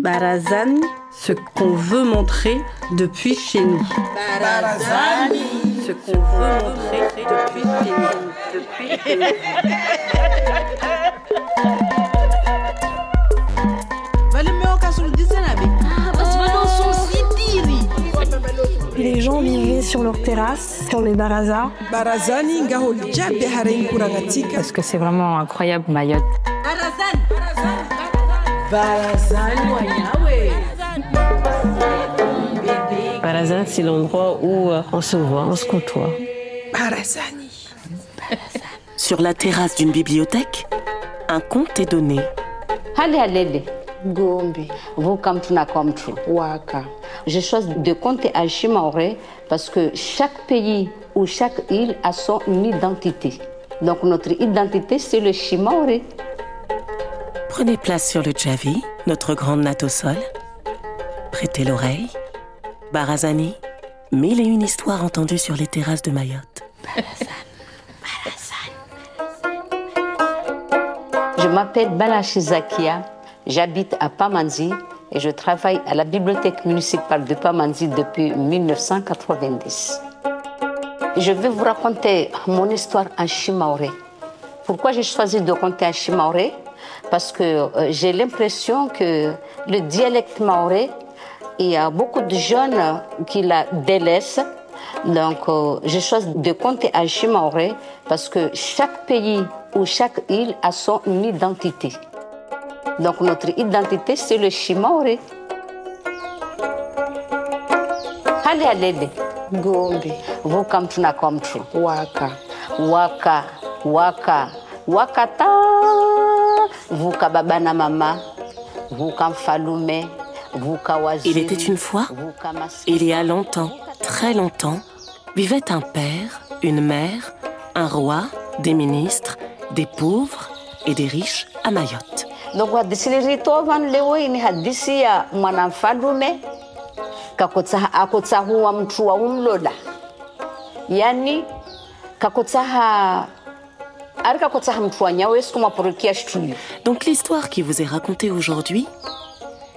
Barazani, ce qu'on veut montrer depuis chez nous. Barazani, ce qu'on veut montrer depuis chez nous. Les gens vivaient sur leurs terrasses, sur les barazas. Parce que c'est vraiment incroyable, Mayotte. Barazan, c'est l'endroit où on se voit, on se côtoie. Sur la terrasse d'une bibliothèque, un conte est donné. Je choisis de compter à Chimaoré parce que chaque pays ou chaque île a son identité. Donc notre identité, c'est le Chimaoré. Prenez place sur le Djavi, notre grande natte au sol. Prêtez l'oreille. Barazani, 1001 histoires entendues sur les terrasses de Mayotte. Je m'appelle Balachi Zakia, j'habite à Pamandzi et je travaille à la bibliothèque municipale de Pamandzi depuis 1990. Je vais vous raconter mon histoire en Chimaoré. Pourquoi j'ai choisi de raconter en Chimaoré? Parce que j'ai l'impression que le dialecte maoré, il y a beaucoup de jeunes qui la délaissent. Donc, j'ai choisi de compter en Chimaoré parce que chaque pays ou chaque île a son identité. Donc, notre identité, c'est le Chimaoré. Allez. Gombe. Vous comme tu n'as comme tu. Waka. Wakata. Vous kababana mama. Vous comme falume. Il était une fois, il y a longtemps, très longtemps, vivait un père, une mère, un roi, des ministres, des pauvres et des riches à Mayotte. Donc, donc l'histoire qui vous est racontée aujourd'hui,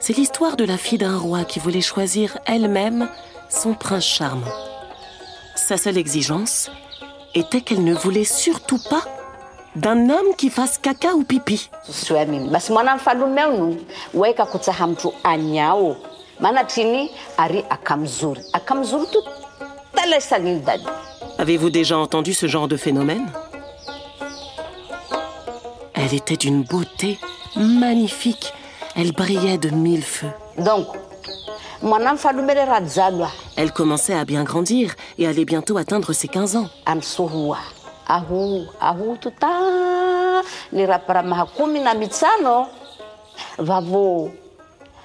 c'est l'histoire de la fille d'un roi qui voulait choisir elle-même son prince charmant. Sa seule exigence était qu'elle ne voulait surtout pas d'un homme qui fasse caca ou pipi. Avez-vous déjà entendu ce genre de phénomène? Elle était d'une beauté magnifique. Elle brillait de 1000 feux. Donc, elle commençait à bien grandir et allait bientôt atteindre ses 15 ans.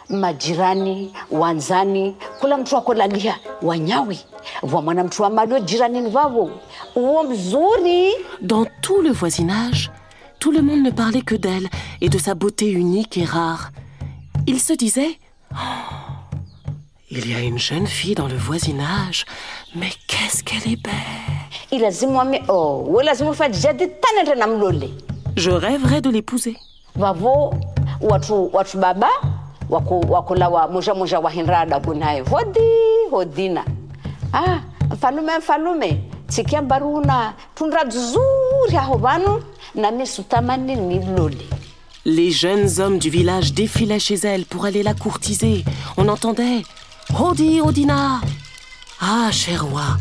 Majirani, wanzani, kula mtu akolalia wanyawi. Vamwana mtu wa malio jirani vavo. Uo mzuri. Dans tout le voisinage, tout le monde ne parlait que d'elle et de sa beauté unique et rare. Il se disait oh, il y a une jeune fille dans le voisinage, mais qu'est-ce qu'elle est belle. Je rêverais de l'épouser. Vavo, watu baba, wakola wa moja wa hinrada kunaye. Hodina. Ah, falume. Tikia baruna, tundra zuri ya hobanu. Les jeunes hommes du village défilaient chez elle pour aller la courtiser. On entendait « Hodi, Odina !»« Ah, cher roi,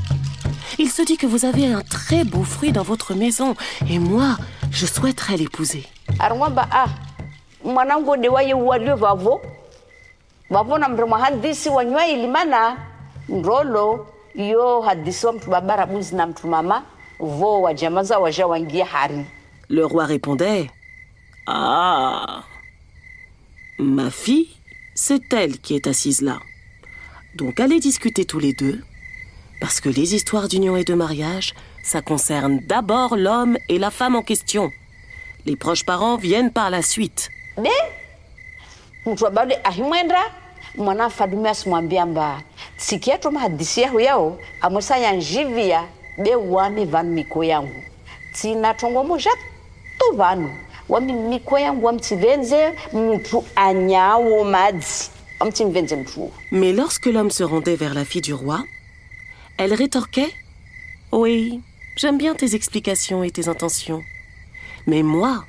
il se dit que vous avez un très beau fruit dans votre maison et moi, je souhaiterais l'épouser. » Le roi répondait « Ah, ma fille, c'est elle qui est assise là. Donc allez discuter tous les deux, parce que les histoires d'union et de mariage, ça concerne d'abord l'homme et la femme en question. Les proches parents viennent par la suite. » Mais lorsque l'homme se rendait vers la fille du roi, elle rétorquait « Oui, j'aime bien tes explications et tes intentions. Mais moi,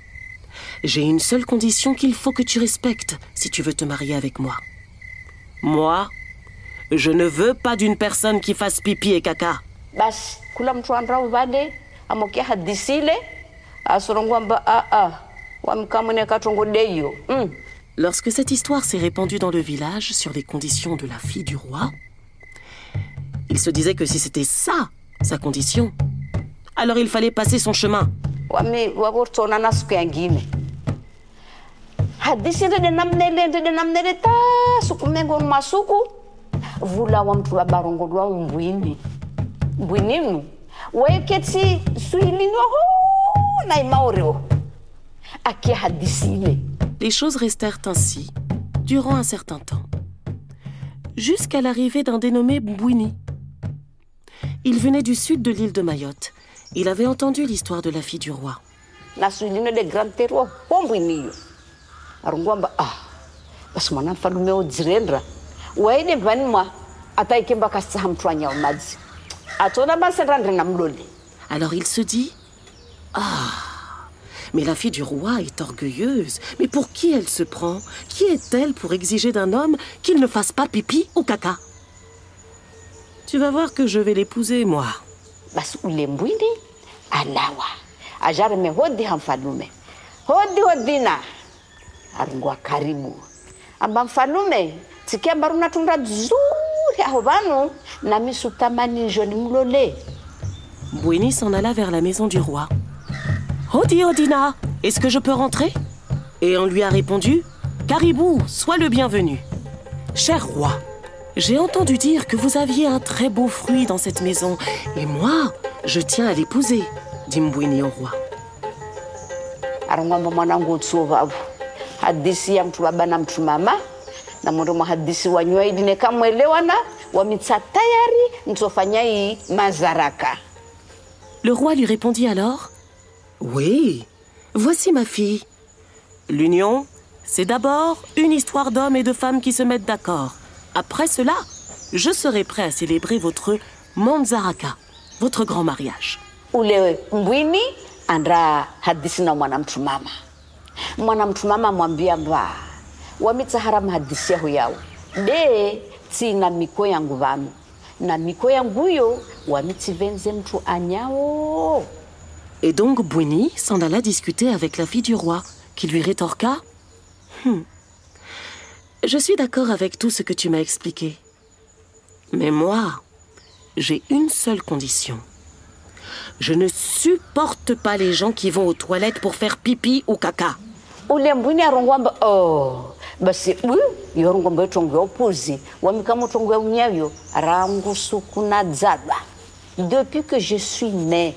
j'ai une seule condition qu'il faut que tu respectes si tu veux te marier avec moi. Moi, je ne veux pas d'une personne qui fasse pipi et caca. » Lorsque cette histoire s'est répandue dans le village sur les conditions de la fille du roi, il se disait que si c'était ça, sa condition, alors il fallait passer son chemin. Les choses restèrent ainsi durant un certain temps, jusqu'à l'arrivée d'un dénommé Mbouini. Il venait du sud de l'île de Mayotte. Il avait entendu l'histoire de la fille du roi. Alors il se dit, mais la fille du roi est orgueilleuse. Mais pour qui elle se prend? Qui est-elle pour exiger d'un homme qu'il ne fasse pas pipi ou caca? Tu vas voir que je vais l'épouser, moi. Mbouini s'en alla vers la maison du roi. « Hodi Odina, est-ce que je peux rentrer ?» Et on lui a répondu « Caribou, sois le bienvenu. Cher roi, j'ai entendu dire que vous aviez un très beau fruit dans cette maison, et moi, je tiens à l'épouser, » dit Mbouini au roi. Le roi lui répondit alors: « Oui, voici ma fille. L'union, c'est d'abord une histoire d'hommes et de femmes qui se mettent d'accord. Après cela, je serai prêt à célébrer votre Manzaraka, votre grand mariage. » Et donc Mbouini s'en alla discuter avec la fille du roi, qui lui rétorqua: « Je suis d'accord avec tout ce que tu m'as expliqué. Mais moi, j'ai une seule condition. Je ne supporte pas les gens qui vont aux toilettes pour faire pipi ou caca. » Depuis que je suis née,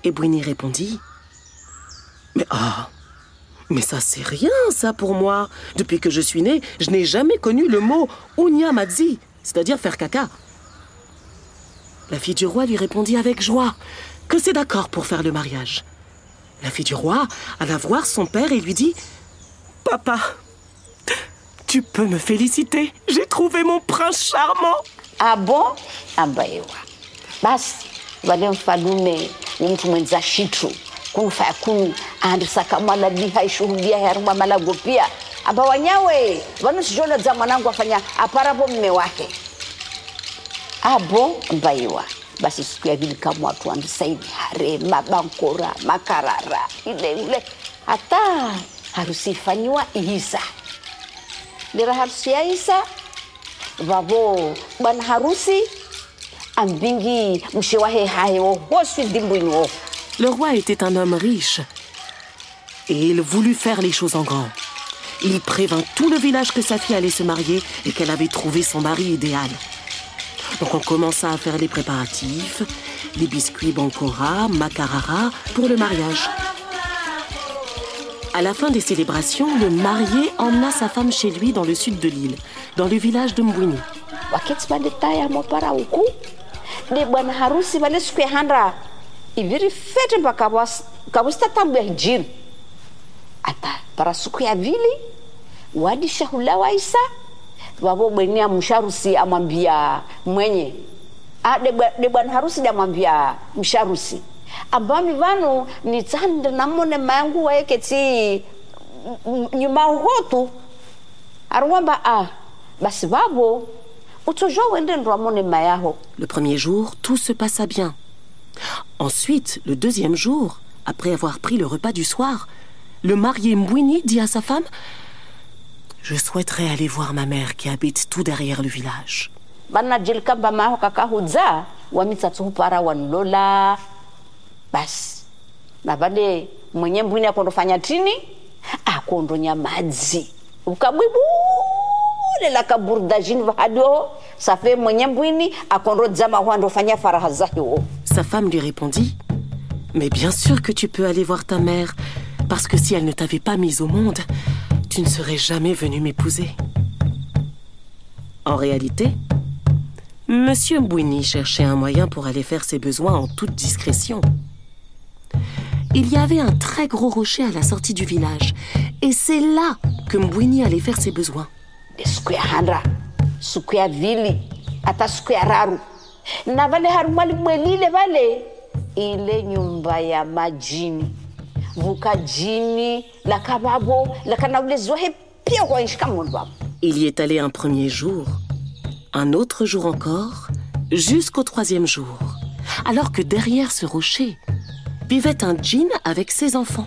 Et Mbouini répondit: mais ça c'est rien ça pour moi. Depuis que je suis née, je n'ai jamais connu le mot Unyamazi, c'est-à-dire faire caca. La fille du roi lui répondit avec joie que c'est d'accord pour faire le mariage. La fille du roi alla voir son père et lui dit: « Papa, tu peux me féliciter, j'ai trouvé mon prince charmant. » Ah bon? Ambayewa. Basi, wale mfalume mtu mwenza shitu. Kufa kunu andisa kama la biha ishuhudia haruma malago pia. Aba wanyawe, wanu sijona za mwanangu afanya aparabo mme wake. Ah bon? Ambayewa. Basi siku ya vili kama watu andisa hivi harema, bankora, makarara, ile. Hata harusi ifanyiwa ihisa. Lera harusi ya isa, vavo ban harusi, ambingi mshewahe hayo, wosu dimbuino. Le roi était un homme riche et il voulut faire les choses en grand. Il prévint tout le village que sa fille allait se marier et qu'elle avait trouvé son mari idéal. Donc on commença à faire les préparatifs, les biscuits bankora, makarara pour le mariage. À la fin des célébrations, le marié emmena sa femme chez lui dans le sud de l'île, dans le village de Mbwini. Wakati badetaya mopara huku de bwana harusi wale siku ya handra iviri fete mpaka kawasta tabu ya hijiri ata para siku ya vili wadi shahula waisa wabo bwenia msharusi amwambia mwenye de bwana harusi amwambia msharusi ambami vanu ni tsanda namone mangu waeketi nyuma hotu arwamba basi babo. Le premier jour, tout se passa bien. Ensuite, le deuxième jour, après avoir pris le repas du soir, le marié Mbwini dit à sa femme « Je souhaiterais aller voir ma mère qui habite tout derrière le village. » Sa femme lui répondit « Mais bien sûr que tu peux aller voir ta mère, parce que si elle ne t'avait pas mise au monde, tu ne serais jamais venu m'épouser. » En réalité, Monsieur Mbwini cherchait un moyen pour aller faire ses besoins en toute discrétion. Il y avait un très gros rocher à la sortie du village, et c'est là que Mbwini allait faire ses besoins. Sukuya vili ata sukuya raru na vale harumali mwelile vale ile nyumba ya majini vuka jini la kababo la kanaulezwe pia kwa ishikamundu. Il y est allé un premier jour, un autre jour encore, jusqu'au troisième jour, alors que derrière ce rocher vivait un djinn avec ses enfants.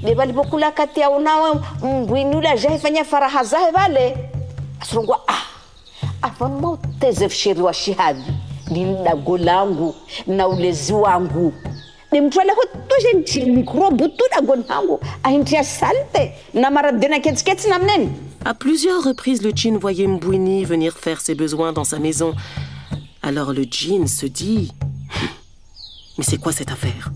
De vale bokula kati ya unawe Mbwinula jaifanya faraha zahe vale asrungwa afan moteze fshiri wa shihadi linda golangu na ulezi wangu ni mtwale hotoje ntimikrobu tuda gonangu ahintia salte na maradena ketskets na mneni. À plusieurs reprises, le djinn voyait Mbwini venir faire ses besoins dans sa maison. Alors le djinn se dit « Mais c'est quoi cette affaire?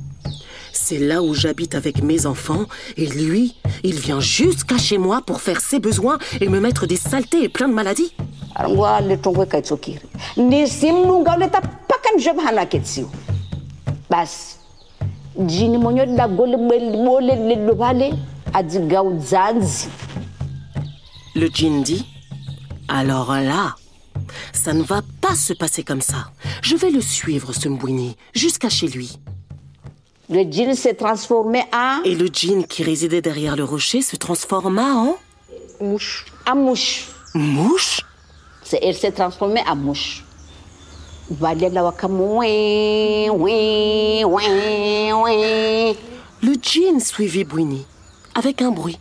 C'est là où j'habite avec mes enfants, et lui, il vient jusqu'à chez moi pour faire ses besoins et me mettre des saletés et plein de maladies. » Le djinn dit « Alors là, ça ne va pas se passer comme ça. Je vais le suivre, ce Mbwini, jusqu'à chez lui. » Le djinn s'est transformé en... Et le djinn qui résidait derrière le rocher se transforma en... Mouche. En mouche. Mouche? Elle s'est transformée en mouche. Le djinn suivit Mbwini avec un bruit.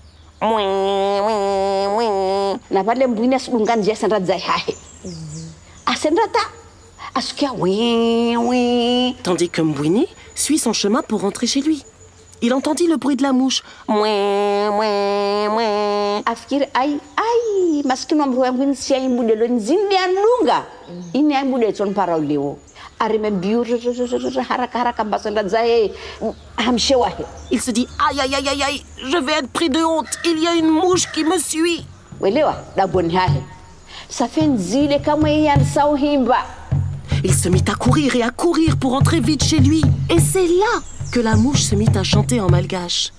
Tandis que Mbwini suit son chemin pour rentrer chez lui. Il entendit le bruit de la mouche. Il se dit aïe aïe aïe aïe aïe, je vais être pris de honte. Il y a une mouche qui me suit. Il se mit à courir et à courir pour entrer vite chez lui. Et c'est là que la mouche se mit à chanter en malgache.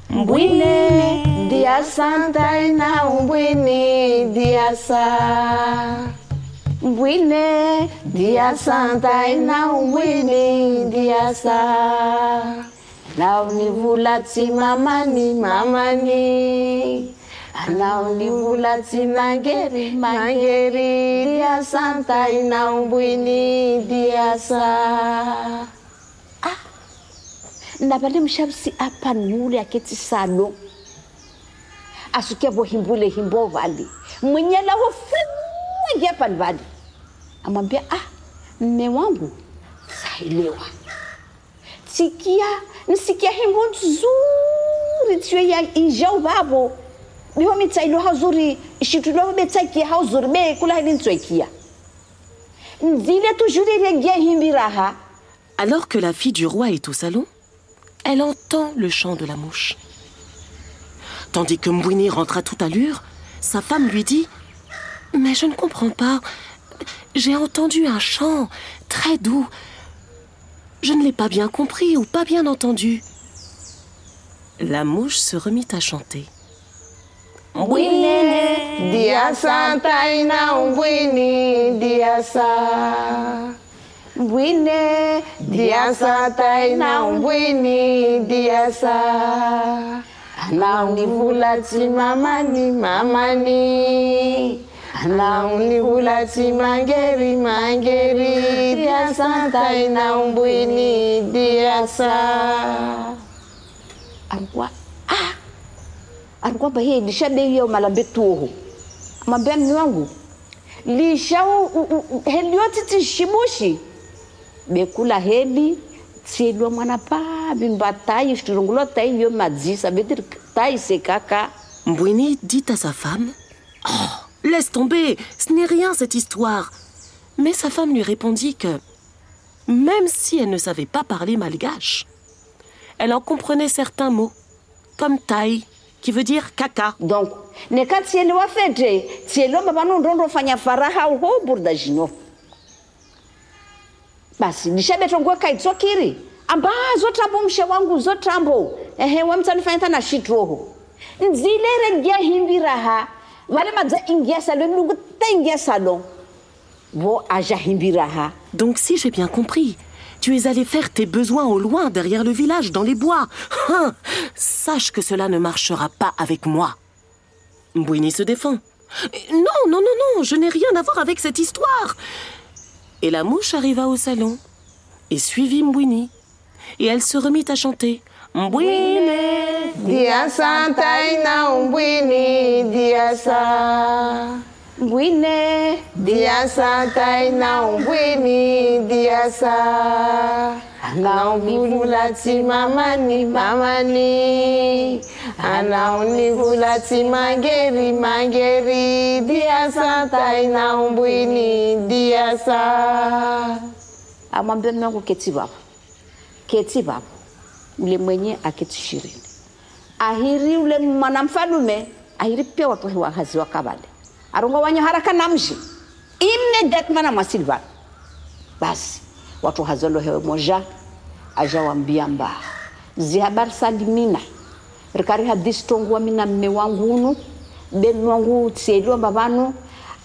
Mbwini dia santa ina Mbwini dia sa. Mbwini dia santa ina Mbwini dia sa. Na univulati mamani mamani. Na univulati mangeri mangeri dia santa ina Mbwini dia sa. Nabale mshabsi apa nule aketi salo asukia bo himbule himbo vali mwenyela ho fuji hapa vali amwambia mme wangu sailewa nsikia himbo nzuri tiwe ya injao babo biho mitsailo hazuri shitulo betsaiki hazuri be kula hili ntswekia nzile tujuri regia himbiraha. Alors que la fille du roi est au salon, elle entend le chant de la mouche. Tandis que Mbouini rentre à toute allure, sa femme lui dit « Mais je ne comprends pas. J'ai entendu un chant très doux. Je ne l'ai pas bien compris ou pas bien entendu. » La mouche se remit à chanter. Mbouini, diasa taina Mbouini, diasa. Mbouini, diasa taina Mbouini, diasa. Anauni vulati mamani, mamani. Anauni vulati mangeri, mangeri. Diasa taina Mbouini, diasa. Alikuwa bahe lisha beyo malambe tuho. Mambia mni wangu. Lisha helioti tishibushi. Bekula heli tielwa mwana pa bimba tai shturungulo tai yo madzi ça veut dire tai c'est caca. Mbouini dit à sa femme « Oh, laisse tomber, ce n'est rien cette histoire. » Mais sa femme lui répondit que même si elle ne savait pas parler malgache, elle en comprenait certains mots, comme tai, qui veut dire caca. Donc, ne quand tielo wa fete, tielo babano ndondo fanya faraha ho burda jino. Basi nishabetongwa kaitsokiri. Amba zotambo mshe wangu zotambo. Wamtanifanya tana shitroho. Nzilere ngia himbiraha. Wale madza ingia salon lungu ta ingia salon. Vo aja himbiraha. Donc si j'ai bien compris, tu es allé faire tes besoins au loin, derrière le village, dans les bois. Sache que cela ne marchera pas avec moi. Mbouini se défend. Non, non, non, non, je n'ai rien à voir avec cette histoire. Et la mouche arriva au salon et suivit Mbouini. Et elle se remit à chanter. Mbouini, diasa taina Mbouini, diasa. Mbouini, diasa taina Mbouini, diasa. Anaunivulati mamani, mamani. Anaunivulati mangeri, mangeri. Diasa taina Mbouini, diasa. amwambia mume wangu keti baba ule mwenye akitishirini ahiri ule mwanamfalume ahiri pia watu wa hazi wa kabale arongo wanyo haraka namji immediate mana mwasilva basi watu hazolo hewe moja aja wambia mba zihabar salimina rikari hadisi tongwa mina mme wangu unu benu wangu tseliwa mbabanu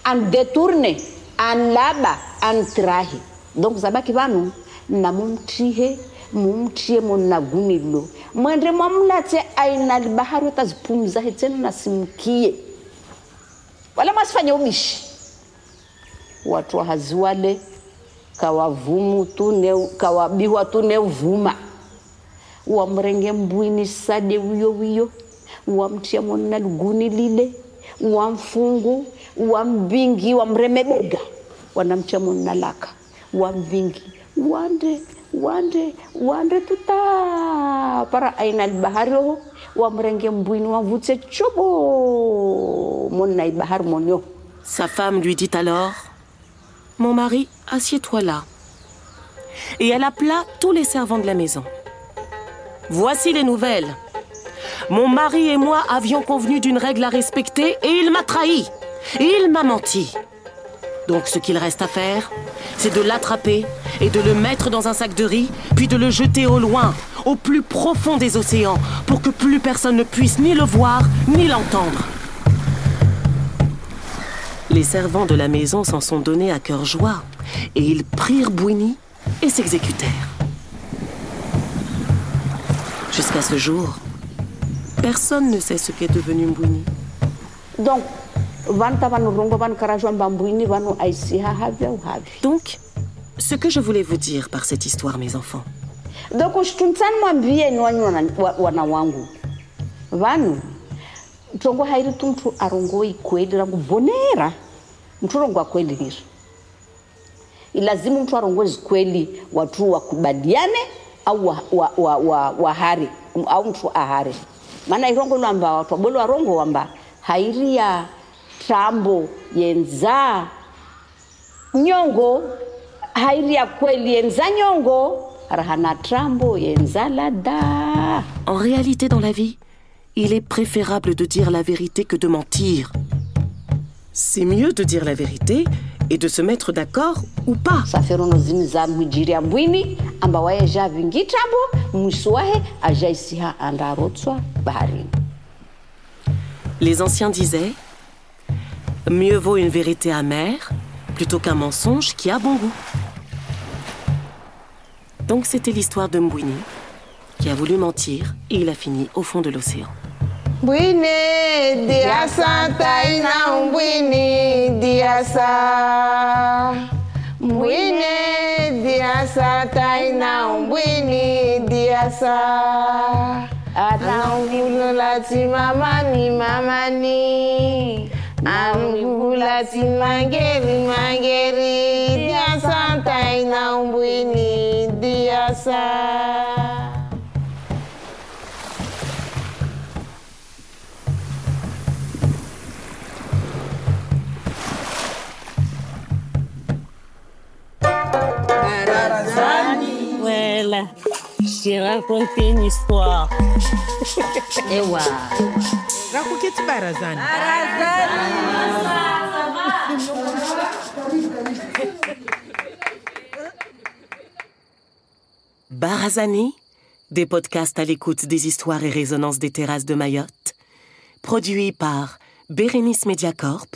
an detourne an laba an trahi donc zabaki banu na mumtrihe mumtrie mona gunilo mwendre mwamlate aina bahari tazipumza hetena nasimkie wala masifanye umishi watu haziwale kawavumu tune kawabiwa tune uvuma wamrenge Mbouini sade wiyo wamtia mona luguni lile wamfungu wambingi wamremebega wanamtia mona laka wamvingi wande tuta para aina albahari wamrenge Mbouini wavutse chobo mona ibahari monyo. Sa femme lui dit alors « Mon mari, assieds-toi là. » Et elle appela tous les servants de la maison. « Voici les nouvelles. Mon mari et moi avions convenu d'une règle à respecter et il m'a trahi. Il m'a menti. Donc ce qu'il reste à faire, c'est de l'attraper et de le mettre dans un sac de riz, puis de le jeter au loin, au plus profond des océans, pour que plus personne ne puisse ni le voir, ni l'entendre. » Les servants de la maison s'en sont donnés à cœur joie, et ils prirent Mbouini et s'exécutèrent. Jusqu'à ce jour, personne ne sait ce qu'est devenu Mbouini. Donc, ce que je voulais vous dire par cette histoire, mes enfants. Donc, Tongo hairi tuntu arongoi kweli rangu bonera mtu rongo kweli hizo ilazimu mtu arongoi kweli watu wakubadiane au wahari au mtu ahari maana irongo lamba watu bolo warongo wamba hairi ya trambo yenza nyongo hairi ya kweli yenza nyongo rahana trambo yenza lada. En réalité dans la vie, il est préférable de dire la vérité que de mentir. C'est mieux de dire la vérité et de se mettre d'accord ou pas. Les anciens disaient « Mieux vaut une vérité amère plutôt qu'un mensonge qui a bon goût ». Donc c'était l'histoire de Mbwini, qui a voulu mentir et il a fini au fond de l'océan. Mbwini diasa taina Mbwini diasa. Mbwini diasa taina Mbwini diasa. Anaungulati mamani mamani. Anaungulati mangeri mangeri. Diasa taina Mbwini diasa. Voilà, j'ai raconté une histoire. Ewa. Raconte Barazani. Barazani, des podcasts à l'écoute des histoires et résonances des terrasses de Mayotte, produit par Bérénice Mediacorp,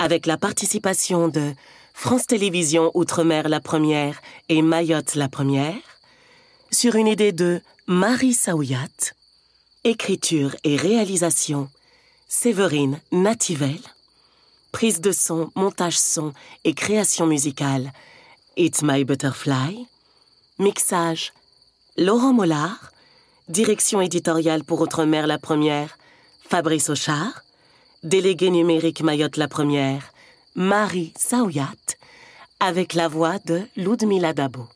avec la participation de France Télévisions Outre-mer la première et Mayotte la première, sur une idée de Marie Saouyat, écriture et réalisation Séverine Nativel, prise de son, montage son et création musicale It's My Butterfly, mixage Laurent Mollard, direction éditoriale pour Outre-mer la première Fabrice Auchard, délégué numérique Mayotte la première Marie Saouyat, avec la voix de Ludmila Dabo.